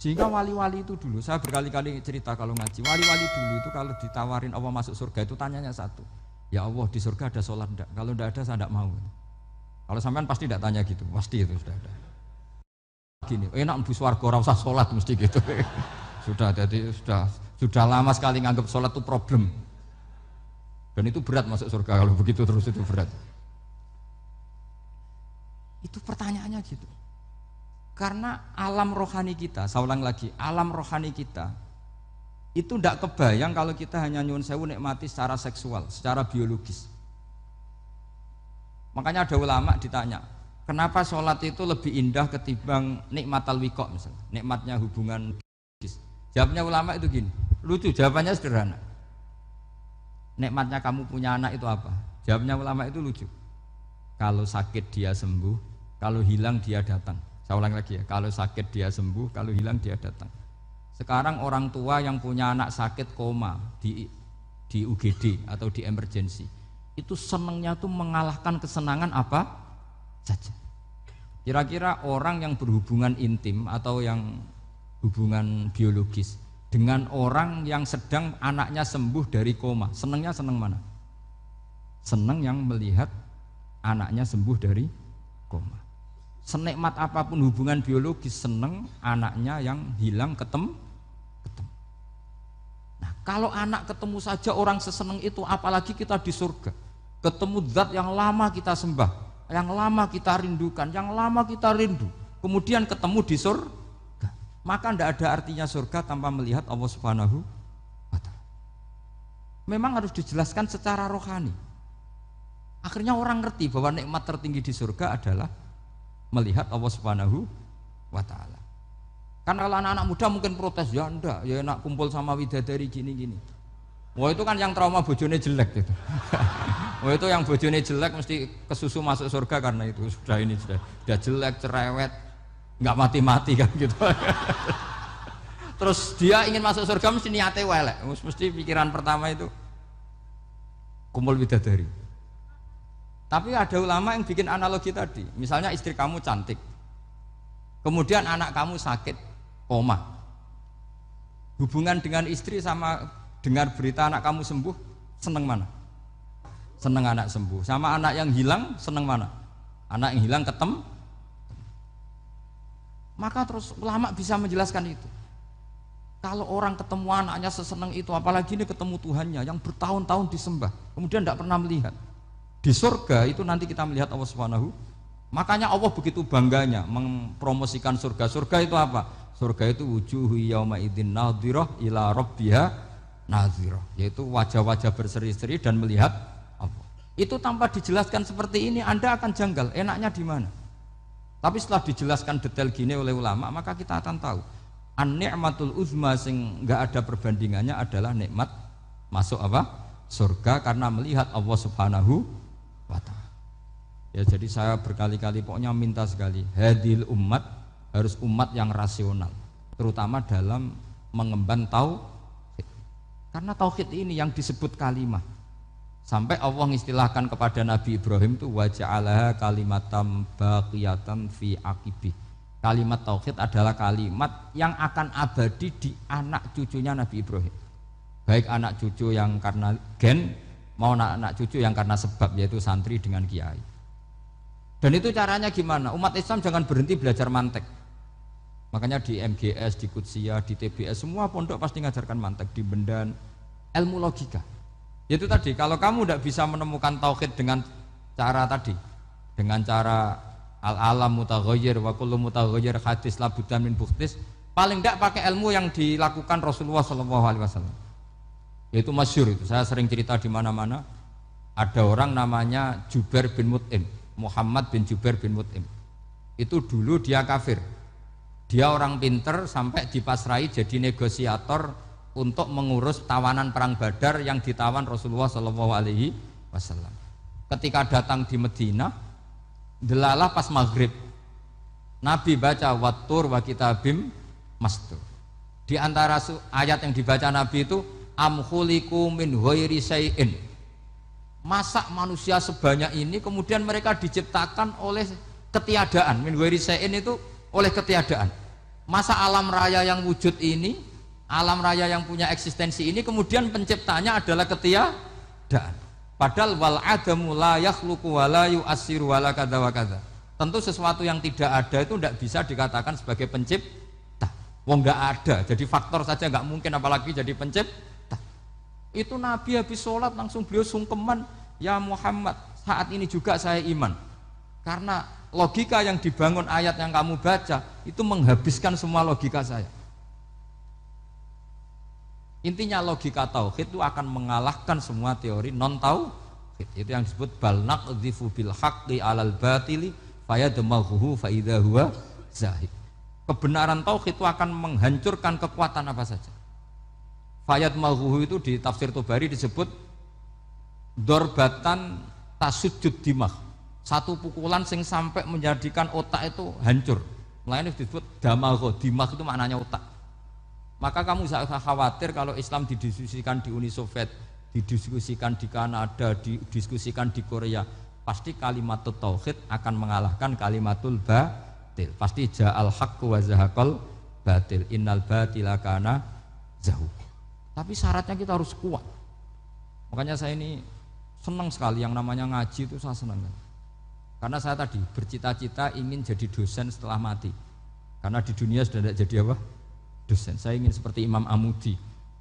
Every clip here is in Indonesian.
Sehingga wali-wali itu dulu, saya berkali-kali cerita kalau ngaji, wali-wali dulu itu kalau ditawarin Allah masuk surga itu tanyanya satu, ya Allah di surga ada sholat enggak? Kalau enggak ada saya enggak mau. Kalau sampean pasti enggak tanya gitu, pasti itu sudah ada. Gini, enak mlebu swarga ora usah sholat mesti gitu. Sudah, jadi sudah lama sekali nganggap sholat itu problem. Dan itu berat masuk surga kalau begitu terus, itu berat. Itu pertanyaannya gitu. Karena alam rohani kita, saya ulang lagi, alam rohani kita itu tidak kebayang kalau kita hanya nyuwun sewu nikmati secara seksual, secara biologis. Makanya ada ulama ditanya, kenapa sholat itu lebih indah ketimbang nikmatal wiqo misalnya, nikmatnya hubungan biologis. Jawabnya ulama itu gini, lucu, jawabannya sederhana. Nikmatnya kamu punya anak itu apa? Jawabnya ulama itu lucu. Kalau sakit dia sembuh, kalau hilang dia datang. Saya ulang lagi ya, kalau sakit dia sembuh, kalau hilang dia datang. Sekarang orang tua yang punya anak sakit koma di UGD atau di emergency, itu senangnya tuh mengalahkan kesenangan apa saja. Kira-kira orang yang berhubungan intim atau yang hubungan biologis dengan orang yang sedang anaknya sembuh dari koma, senangnya senang mana? Senang yang melihat anaknya sembuh dari koma. Senikmat apapun hubungan biologis, seneng anaknya yang hilang ketemu. Nah, kalau anak ketemu saja orang seseneng itu, apalagi kita di surga, ketemu zat yang lama kita sembah, yang lama kita rindukan, yang lama kita rindu, kemudian ketemu di surga, maka tidak ada artinya surga tanpa melihat Allah Subhanahu wa Ta'ala. Memang harus dijelaskan secara rohani. Akhirnya orang ngerti bahwa nikmat tertinggi di surga adalah melihat Allah Subhanahu wa Ta'ala. Kan kalau anak-anak muda mungkin protes, ya enggak, ya enak kumpul sama widadari gini-gini. Wah itu kan yang trauma bojone jelek gitu. Wah itu yang bojone jelek mesti kesusu masuk surga karena itu sudah jelek, cerewet, nggak mati-mati kan gitu. Terus dia ingin masuk surga mesti niate welek, mesti pikiran pertama itu kumpul widadari. Tapi ada ulama yang bikin analogi tadi, misalnya istri kamu cantik, kemudian anak kamu sakit, koma. Hubungan dengan istri sama dengar berita anak kamu sembuh, seneng mana? Seneng anak sembuh. Sama anak yang hilang, seneng mana? Anak yang hilang ketemu. Maka terus ulama bisa menjelaskan itu. Kalau orang ketemu anaknya seseneng itu, apalagi ini ketemu Tuhannya yang bertahun-tahun disembah, kemudian tidak pernah melihat. Di surga itu nanti kita melihat Allah Subhanahu. Makanya Allah begitu bangganya mempromosikan surga. Surga itu apa? Surga itu wujuhu yauma idzin nadhirah ila rabbiha nadhirah, yaitu wajah-wajah berseri-seri dan melihat Allah. Itu tanpa dijelaskan seperti ini Anda akan janggal, enaknya di mana? Tapi setelah dijelaskan detail gini oleh ulama, maka kita akan tahu an-ni'matul uzma sing enggak ada perbandingannya adalah nikmat masuk apa? Surga karena melihat Allah Subhanahu wa Ta'ala. Ya jadi saya berkali-kali pokoknya minta sekali, hadil umat harus umat yang rasional, terutama dalam mengemban tauhid. Karena tauhid ini yang disebut kalimah. Sampai Allah mengistilahkan kepada Nabi Ibrahim itu wa ja'alaha kalimatam baqiyatan fi aqibih. Kalimat tauhid adalah kalimat yang akan abadi di anak cucunya Nabi Ibrahim. Baik anak cucu yang karena gen mau anak cucu yang karena sebab, yaitu santri dengan kiai. Dan itu caranya gimana? Umat Islam jangan berhenti belajar mantek. Makanya di MGS, di Qudsiyah, di TBS semua pondok pasti ngajarkan mantek, di Bendan, ilmu logika. Itu tadi, kalau kamu tidak bisa menemukan tauhid dengan cara tadi, dengan cara al-alam mutaghayyir wa kullu mutaghayyir hadis la budda min bukhtis, paling tidak pakai ilmu yang dilakukan Rasulullah SAW. Yaitu masyhur itu, saya sering cerita di mana-mana. Ada orang namanya Jubair bin Mut'im, Muhammad bin Jubair bin Mut'im. Itu dulu dia kafir. Dia orang pinter sampai dipasrai jadi negosiator untuk mengurus tawanan perang Badar yang ditawan Rasulullah SAW. Ketika datang di Madinah, delalah pas maghrib, Nabi baca wattur wa kitabim mastur. Di antara ayat yang dibaca Nabi itu am khuliqu min ghairi syai'in. Masa manusia sebanyak ini kemudian mereka diciptakan oleh ketiadaan. Min ghairi syai'in itu oleh ketiadaan. Masa alam raya yang wujud ini, alam raya yang punya eksistensi ini kemudian penciptanya adalah ketiadaan. Padahal wal adamu la yakhluqu wa la yu'assiru wa la kadza wa kadza. Tentu sesuatu yang tidak ada itu tidak bisa dikatakan sebagai pencipta. Wong enggak ada, jadi faktor saja enggak mungkin apalagi jadi pencipta. Itu Nabi habis sholat langsung beliau sungkeman, ya Muhammad, saat ini juga saya iman. Karena logika yang dibangun ayat yang kamu baca itu menghabiskan semua logika saya. Intinya logika tauhid itu akan mengalahkan semua teori non tauhid. Itu yang disebut bal naqdhifu bil haqqi 'alal batili fayadmaghuhu fa idza huwa zahid. Kebenaran tauhid itu akan menghancurkan kekuatan apa saja. Fayadmaghuhu itu di tafsir Tobari disebut dorbatan tasujud dimah. Satu pukulan sing sampai menjadikan otak itu hancur. Makanya disebut damagho, dimah itu maknanya otak. Maka kamu jangan khawatir kalau Islam didiskusikan di Uni Soviet, didiskusikan di Kanada, didiskusikan di Korea, pasti kalimat tauhid akan mengalahkan kalimatul batil. Pasti ja'al haqqu wa zahaqal batil, innal batila kana zahuq. Tapi syaratnya kita harus kuat. Makanya saya ini senang sekali yang namanya ngaji itu, saya senang. Karena saya tadi bercita-cita ingin jadi dosen setelah mati. Karena di dunia sudah tidak jadi apa? Dosen. Saya ingin seperti Imam Amudi.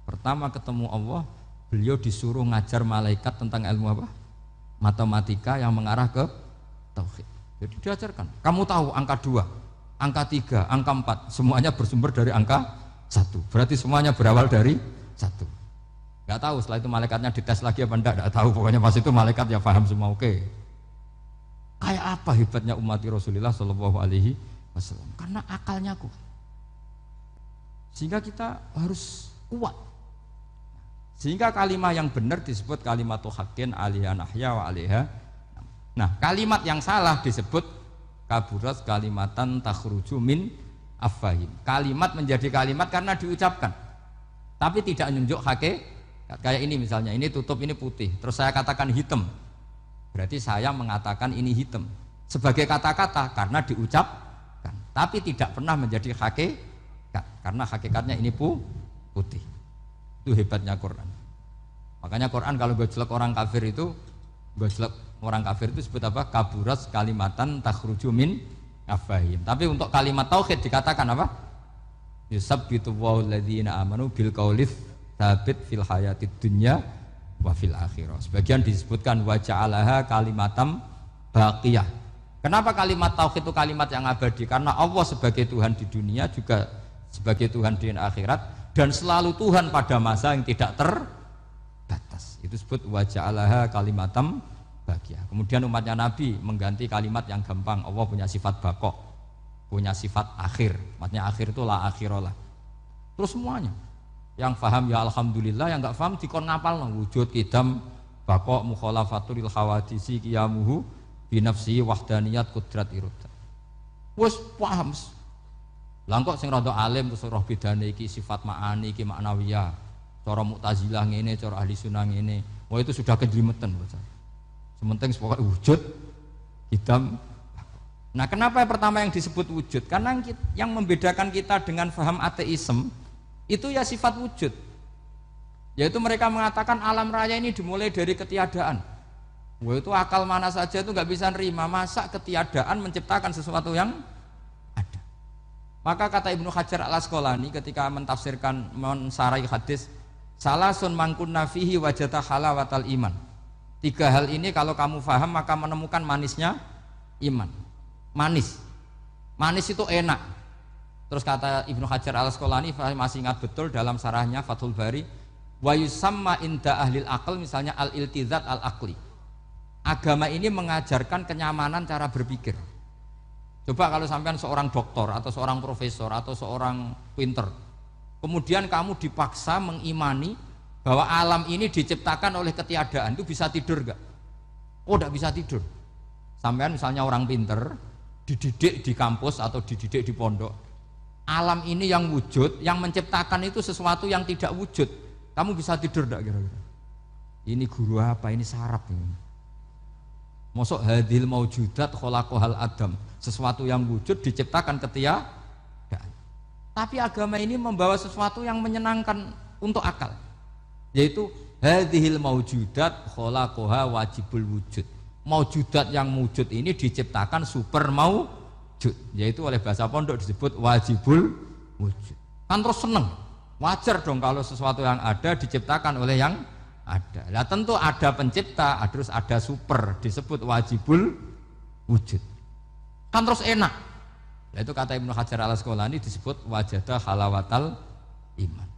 Pertama ketemu Allah, beliau disuruh ngajar malaikat tentang ilmu apa? Matematika yang mengarah ke tauhid. Jadi diajarkan. Kamu tahu angka 2, angka 3, angka 4, semuanya bersumber dari angka 1. Berarti semuanya berawal dari 1. Gak tahu setelah itu malaikatnya dites lagi apa enggak tahu. Pokoknya pas itu malaikat ya paham semua. Oke. Kayak apa hebatnya umat Rasulullah Shallallahu Alaihi Wasallam? Karena akalnya kuat. Sehingga kita harus kuat. Sehingga kalimat yang benar disebut kalimatu haqqin 'alaiha nahya wa 'alaiha. Nah, kalimat yang salah disebut kaburat kalimatan takhruju min afwahim. Kalimat menjadi kalimat karena diucapkan, tapi tidak menunjuk hakikat. Kayak ini misalnya, ini tutup, ini putih, terus saya katakan hitam. Berarti saya mengatakan ini hitam sebagai kata-kata karena diucapkan, tapi tidak pernah menjadi hakikat. Karena hakikatnya ini putih. Itu hebatnya Quran. Makanya Quran kalau gojlek orang kafir itu, gojlek orang kafir itu sebut apa? Kaburas kalimatan takhruju min afwahim. Tapi untuk kalimat tauhid dikatakan apa? Yusabbitu wal ladzina amanu bil qaulits tsabit fil hayatid dunya wa fil akhirah. Sebagian disebutkan wa ja'alaha kalimatam baqiyah. Kenapa kalimat tauhid itu kalimat yang abadi? Karena Allah sebagai Tuhan di dunia juga sebagai Tuhan di akhirat, dan selalu Tuhan pada masa yang tidak terbatas. Itu disebut wa ja'alaha kalimatam baqiyah. Kemudian umatnya Nabi mengganti kalimat yang gampang. Allah punya sifat baqo, punya sifat akhir. Maksudnya akhir itu la akhiralah. Terus semuanya. Yang paham ya alhamdulillah, yang enggak paham dikon ngapal wujud kidam baqo mukhalafatul hawadisi qiyamuhu binafsi wahdaniyat kudrat irada. Wes paham. Lah kok sing rada alim terus roh bedane iki sifat ma'ani iki maknawiyah. Cara Mu'tazilah ngene, cara ahli sunnah ngene. Wah itu sudah kejlimetan bocah. Sementing pokok wujud hitam. Nah, kenapa pertama yang disebut wujud? Karena yang membedakan kita dengan paham ateisme itu ya sifat wujud. Yaitu mereka mengatakan alam raya ini dimulai dari ketiadaan. Wah itu akal mana saja itu nggak bisa nerima, masa ketiadaan menciptakan sesuatu yang ada. Maka kata Ibnu Hajar al-Asqalani ketika mentafsirkan mensarai hadis, salasun mangkunna fihi wajata halawatal iman. 3 hal ini kalau kamu faham maka menemukan manisnya iman. Manis itu enak. Terus kata Ibnu Hajar al-Asqalani, masih ingat betul dalam sarahnya Fathul Bari, wa yusamma inda ahlil aql, misalnya al-iltizat al-aqli. Agama ini mengajarkan kenyamanan cara berpikir. Coba kalau sampean seorang doktor atau seorang profesor atau seorang pinter, kemudian kamu dipaksa mengimani bahwa alam ini diciptakan oleh ketiadaan, itu bisa tidur gak? Oh tidak bisa tidur. Sampean misalnya orang pinter dididik di kampus atau dididik di pondok, alam ini yang wujud, yang menciptakan itu sesuatu yang tidak wujud, kamu bisa tidur gak kira-kira? Ini guru apa? Ini sarap ini. Mosok hadil maujudat khalaqahal adam, sesuatu yang wujud diciptakan ketiadaan. Tapi agama ini membawa sesuatu yang menyenangkan untuk akal, yaitu hadhil maujudat khalaqaha wajibul wujud. Maujudat yang wujud ini diciptakan super maujud, yaitu oleh bahasa pondok disebut wajibul wujud. Kan terus seneng, wajar dong kalau sesuatu yang ada diciptakan oleh yang ada. Nah tentu ada pencipta, terus ada super, disebut wajibul wujud. Kan terus enak. Nah, itu kata Ibnu Hajar al Asqalani disebut wajadah halawatal iman.